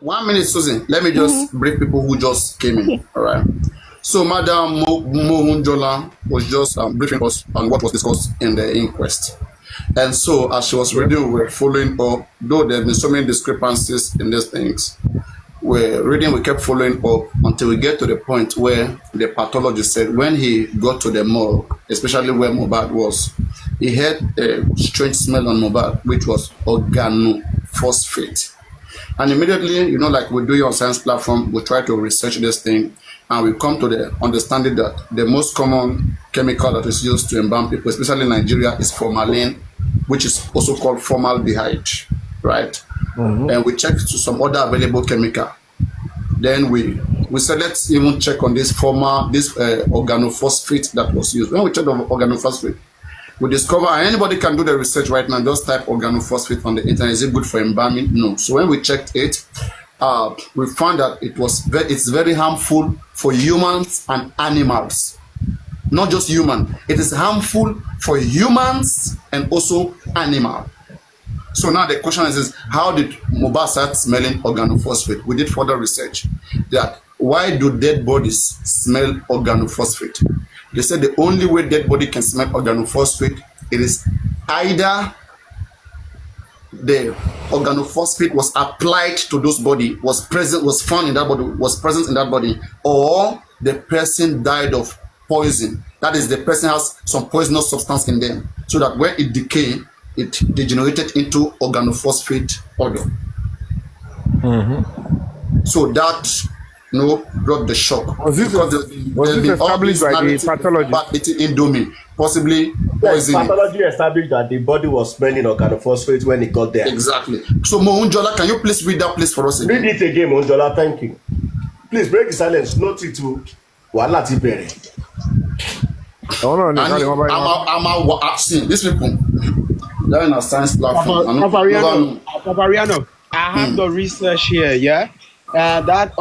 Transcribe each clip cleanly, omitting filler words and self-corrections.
1 minute, Susan. Let me just brief people who just came in. All right. So, Madam Mohunjola was just briefing us on what was discussed in the inquest. And so, as she was reading, we were following up, though there have been so many discrepancies in these things. We kept following up until we get to the point where the pathologist said when he got to the morgue, especially where Mohbad was, he had a strange smell on Mohbad, which was organophosphate. And immediately, like we do on science platform, we try to research this thing, and we come to the understanding that the most common chemical that is used to embalm people, especially in Nigeria, is formalin, which is also called formaldehyde, right? And we checked to some other available chemical. Then we said, let's even check on this organophosphate that was used. When we checked on organophosphate, we discover, and anybody can do the research right now, just type organophosphate on the internet. Is it good for embalming? No. So when we checked it, we found that it's very harmful for humans and animals. Not just human. It is harmful for humans and also animal. So now the question is how did Mohbad start smelling organophosphate? We did further research that why do dead bodies smell organophosphate? They said the only way dead body can smell organophosphate, it is either the organophosphate was applied to those body, was present in that body, or the person died of poison. That is, the person has some poisonous substance in them, so that when it decayed, it degenerated into organophosphate odor. So that brought the shock. Was this established by the pathology? Eating Indomie, possibly poisoning. Pathology established that the body was smelling organophosphate when it got there. Exactly. So Mohunjola, can you please read that place for us again? Read it again, Mohunjola. Thank you. Please break the silence. Note it to Wala Tibere. I'm seeing these people. They're in a science platform. Papariano, I have the research here, yeah? That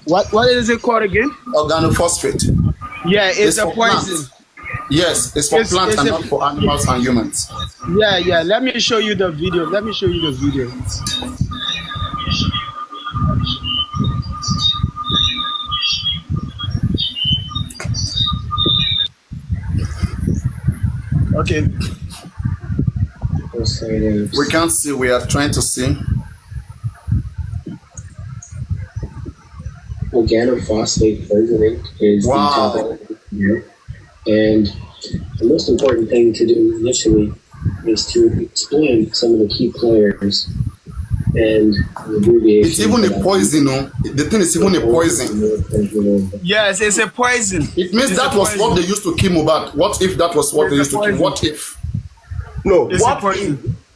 what is it called again? Organophosphate. Yeah, it's a poison. Plants. Yes, it's for plants and not for animals and humans. Yeah. Let me show you the video. Okay. We can't see. We are trying to see. Organophosphate poisoning is the topic here. And the most important thing to do initially is to explain some of the key players and the abbreviation. It's even a poison, The thing is even a poison. Yes, it's a poison. It means that was what they used to kill Mohbad. What if that was what they used to kill? What if? No,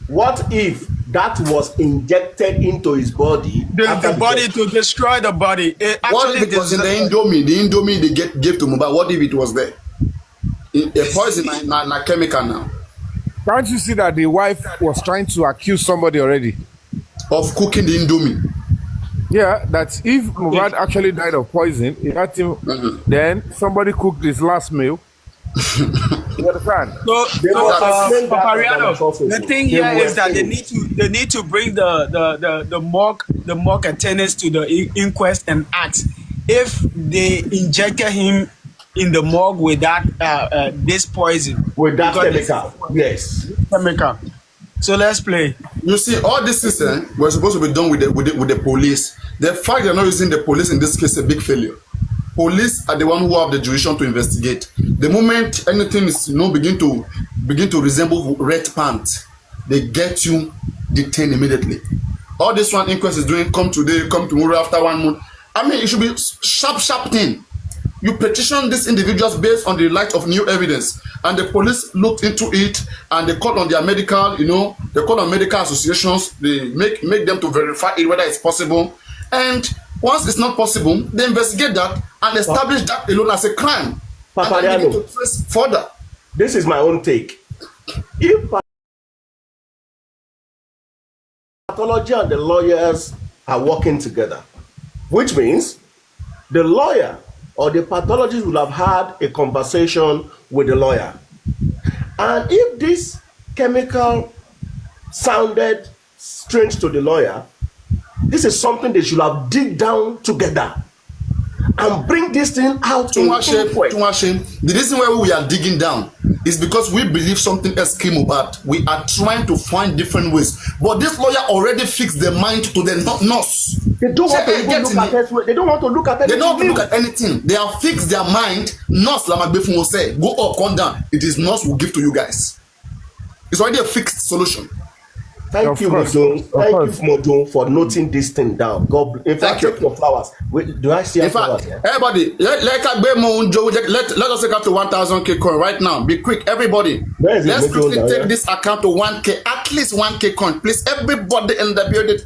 what if that was injected into his body? The body to destroy the body. What if it was in the Indomie? The Indomie they gave to Mohbad. What if it was there? A poison, a chemical now. Can't you see that the wife was trying to accuse somebody already of cooking the Indomie? Yeah, that if Mohbad actually died of poison, then somebody cooked his last meal. You understand? So Papariano, the thing here is that they need to bring the morgue attendants to the inquest and ask if they injected him in the morgue with that this poison. With that chemical. Yes. Chemical. So let's play. You see, all this is were supposed to be done with the police. The fact they're not using the police in this case is a big failure. Police are the one who have the jurisdiction to investigate. The moment anything is begin to resemble red pants, they get you detained immediately. All this one inquest is doing, come today, come tomorrow, after 1 month. I mean, it should be sharp thing. You petition these individuals based on the light of new evidence, and the police looked into it, and they called on their medical, they call on medical associations. They make them to verify it whether it's possible, and once it's not possible, they investigate that and establish that alone as a crime. And then begin to trace further. This is my own take. If pathology and the lawyers are working together, which means the lawyer or the pathologist will have had a conversation with the lawyer. And if this chemical sounded strange to the lawyer, This is something they should have dig down together and bring this thing out in inquest. The reason why we are digging down is because we believe something else came about. We are trying to find different ways. But this lawyer already fixed their mind to the nurse. They don't want to even look at it. They don't want to look at anything. They don't want to look at anything. They have fixed their mind. Nurse Lamagbefu will say, go up, come down. It is nurse will give to you guys. It's already a fixed solution. Thank you, Modon. Thank you, Modon, for noting this thing down. God, in fact, take your flowers. Wait, do I see your flowers? Yeah? Everybody, let us take up to 1,000K coin right now. Be quick, everybody. Let's quickly take this account to 1K, at least 1K coin. Please, everybody in the building.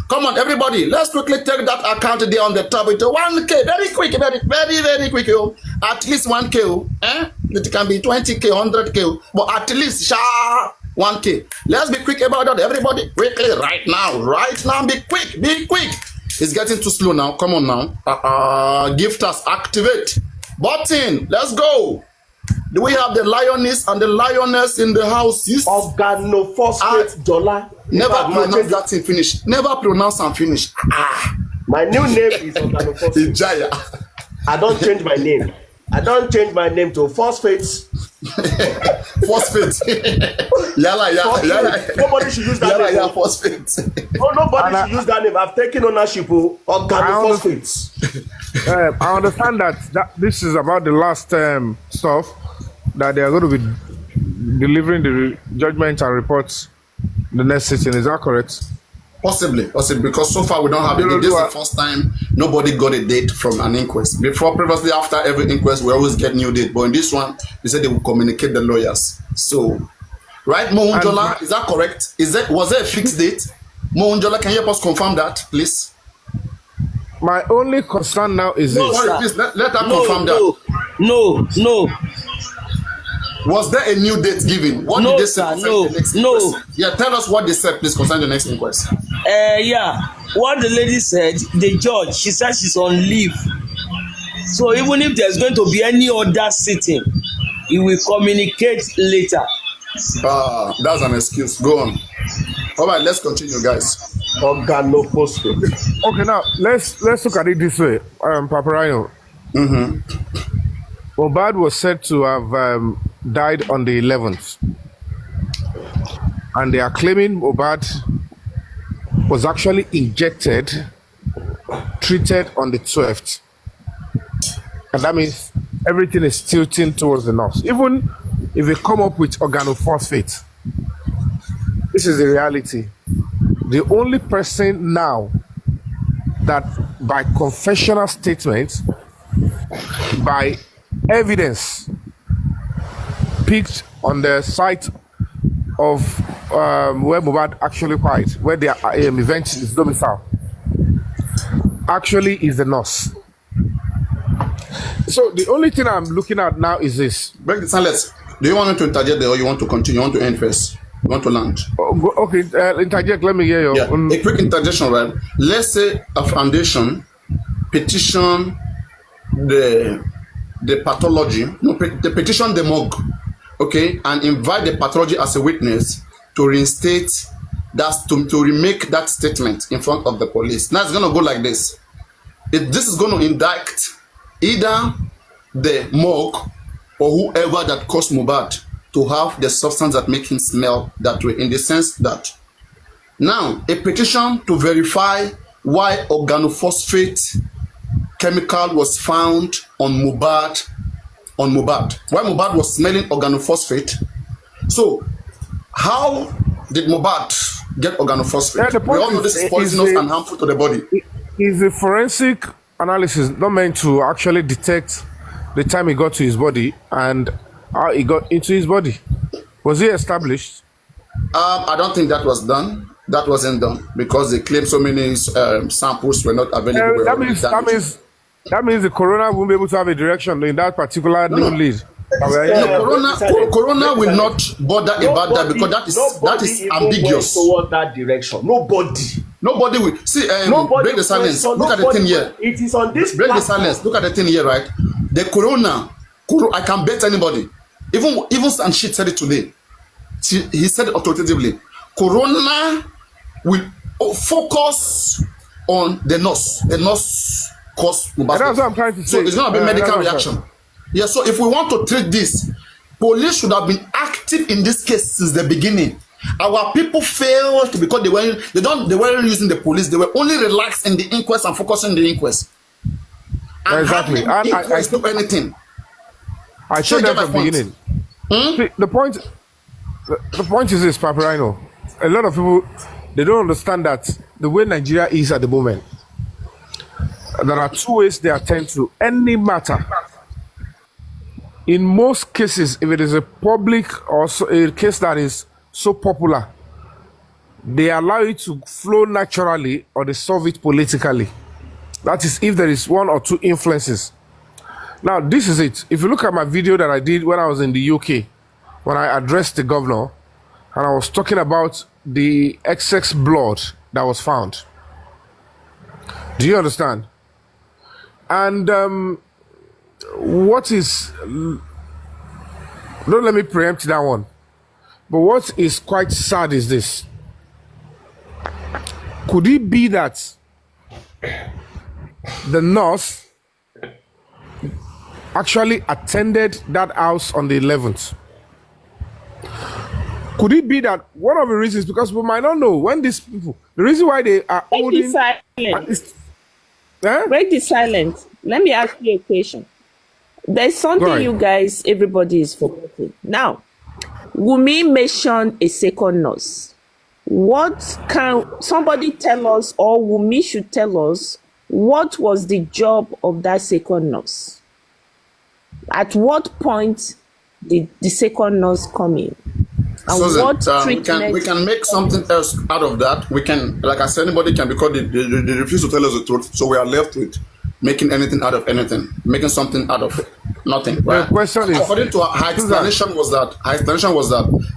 Come on, everybody. Let's quickly take that account there on the top. It's 1K. Very quick, very quick. At least 1K. It can be 20K, 100K. But at least 1K. Let's be quick about that. Everybody, quickly, right now. Be quick. It's getting too slow now. Come on now. Gift us. Activate. Button. Let's go. Do we have the lioness and the lioness in the house? Organophosphate dollar. Never pronounce that thing finish. Never pronounce and finish. My new name is Organophosphate. I don't change my name. I don't change my name to phosphates. Phosphate. Yala. Nobody should use that name. Phosphate. Nobody should use that name. I've taken ownership of organophosphates. I understand that this is about the last stuff that they are going to be delivering the judgment and reports the next sitting. Is that correct? Possibly, because so far we don't have a date. This is the first time nobody got a date from an inquest. Previously, after every inquest, we always get new date. But in this one, they said they will communicate the lawyers. So, right, Mohunjola, is that correct? Was there a fixed date? Mohunjola, can you help us confirm that, please? My only concern now is this. Sorry, please, let her confirm that. No. Was there a new date given? What did they say concerning the next inquest? Yeah, tell us what they said, please, concerning the next inquest. What the lady said, the judge, she said she's on leave. So even if there's going to be any other sitting, he will communicate later. That's an excuse. Go on. All right, let's continue, guys. Organophosphate. Okay, now let's look at it this way, Paparino. Mohbad was said to have died on the 11th, and they are claiming Mohbad was actually injected, treated on the 12th, and that means everything is tilting towards the north. Even if they come up with organophosphate, this is the reality. The only person now that by confessional statement, by evidence picked on the site of where Mohbad actually died, where the event is domicile, actually is the nurse. So the only thing I'm looking at now is this. Break the silence. Do you want to interject there or you want to continue? You want to end first? You want to land? Okay, interject. Let me hear you. Yeah. A quick interjection, right? Let's say a foundation petition the pathology, the petition the morgue, okay, and invite the pathology as a witness to reinstate that, to remake that statement in front of the police. Now it's going to go like this. This is going to indict either the morgue or whoever that caused Mohbad to have the substance that make him smell that way, in the sense that now a petition to verify why organophosphate chemical was found on Mohbad. Why Mohbad was smelling organophosphate. So how did Mohbad get organophosphate? We all know this is poisonous and harmful to the body. Is a forensic analysis not meant to actually detect the time he got to his body and how he got into his body? Was he established? I don't think that was done. That wasn't done because they claim so many samples were not available. That means the coroner won't be able to have a direction in that particular lead. Corona will not bother about that because that is ambiguous. Toward that direction, nobody will see. Break the silence. Look at the thing here. It is on this. Break the silence. Look at the thing here, right? The corona. I can bet anybody. Even Sanshit said it today. He said it authoritatively. Corona will focus on the nurse. The nurse caused Mohbad's That's what I'm trying to say. So it's going to be medical reaction. Yeah, so if we want to treat this, police should have been active in this case since the beginning. Our people failed because they weren't using the police. They were only relaxed in the inquest and focusing on the inquest. And exactly. I do anything. I told them from the beginning. See, the point is this, Paparino. A lot of people, they don't understand that the way Nigeria is at the moment, there are two ways they attend to any matter. In most cases, if it is a public or a case that is so popular, they allow it to flow naturally or they solve it politically. That is if there is one or two influences. Now, this is it. If you look at my video that I did when I was in the UK, when I addressed the governor, and I was talking about the excess blood that was found. Do you understand? And what is... Don't let me preempt that one. But what is quite sad is this. Could it be that the nurse actually attended that house on the 11th? Could it be that one of the reasons, because we might not know when these people, the reason why they are holding... Break the silence. Let me ask you a question. There's something you guys, everybody is forgetting. Now, Wunmi mentioned a second nurse. What can somebody tell us, or Wunmi should tell us, what was the job of that second nurse? At what point did the second nurse come in? And Susan, what treatment? we can make something else out of that. We can, like I said, anybody can, because they refuse to tell us the truth. So we are left with making anything out of anything, making something out of nothing. Right? The question is, according to her explanation was that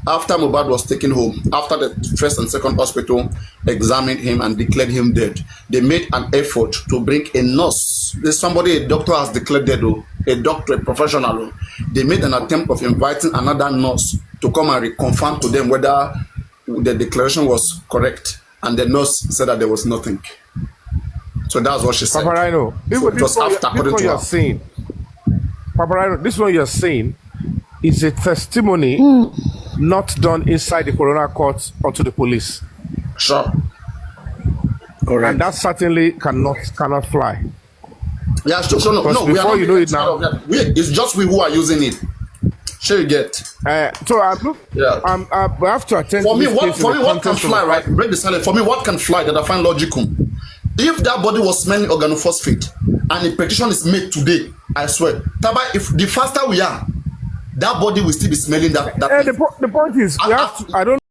after Mohbad was taken home, after the first and second hospital examined him and declared him dead, they made an effort to bring a nurse. There's somebody, a doctor has declared dead, a doctor, a professional. They made an attempt of inviting another nurse to come and reconfirm to them whether the declaration was correct, and the nurse said that there was nothing. So that's what she said. Paparino, So this one you're saying is a testimony not done inside the coroner court or to the police. Sure. Correct. And that certainly cannot fly. Yeah, so no, we are not, you know it now. It's just we who are using it. Sure, you get. So I have to attend. For me, what can fly, right? Break the silence. For me, what can fly that I find logical? If that body was smelling organophosphate and a petition is made today, I swear, Taba, if the faster we are, that body will still be smelling that. The point is, I don't.